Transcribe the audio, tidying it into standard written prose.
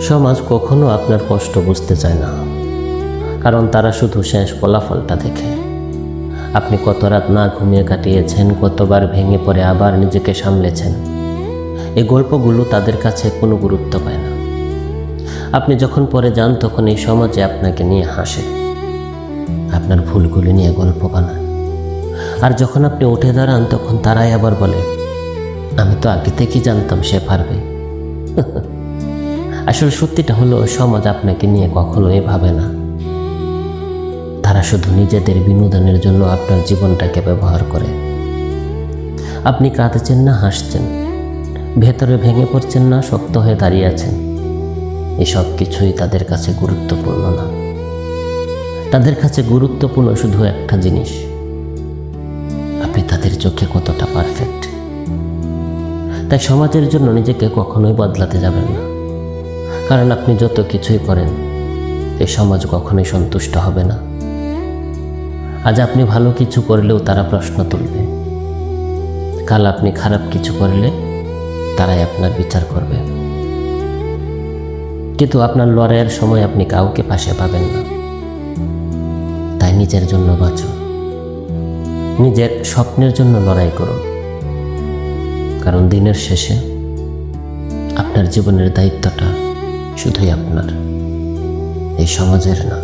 সমাজ কখনো আপনার কষ্ট বুঝতে চায় না, কারণ তারা শুধু শেষ ফলাফলটা দেখে। আপনি কত রাত না ঘুমিয়ে কাটিয়েছেন, কতবার ভেঙে পড়ে আবার নিজেকে সামলেছেন, এই গল্পগুলো তাদের কাছে কোনো গুরুত্ব পায় না। আপনি যখন পরে যান তখন এই সমাজে আপনাকে নিয়ে হাসে, আপনার ভুলগুলো নিয়ে গল্প বানায়। আর যখন আপনি উঠে দাঁড়ান তখন তারাই আবার বলে, আমি তো আগে থেকেই জানতাম সে পারবে। আসলে সত্যিটা হলো, সমাজ আপনাকে নিয়ে কখনোই ভাবে না। তারা শুধু নিজেদের বিনোদনের জন্য আপনার জীবনটাকে ব্যবহার করে। আপনি কাঁদছেন না হাসছেন, ভেতরে ভেঙে পড়ছেন না শক্ত হয়ে দাঁড়িয়ে আছেন, এসব কিছুই তাদের কাছে গুরুত্বপূর্ণ না। তাদের কাছে গুরুত্বপূর্ণ শুধু একটা জিনিস, আপনি তাদের চোখে কতটা পারফেক্ট। তাই সমাজের জন্য নিজেকে কখনোই বদলাতে যাবেন না, কারণ আপনি যত কিছুই করেন এই সমাজ কখনোই সন্তুষ্ট হবে না। আজ আপনি ভালো কিছু করলেও তারা প্রশ্ন তুলবে, কাল আপনি খারাপ কিছু করলে তারাই আপনার বিচার করবে। কিন্তু আপনার লড়াইয়ের সময় আপনি কাউকে পাশে পাবেন না। তাই নিজের জন্য বাঁচুন, নিজের স্বপ্নের জন্য লড়াই করুন, কারণ দিনের শেষে আপনার জীবনের দায়িত্বটা শুধুই আপনার, এই সমাজের না।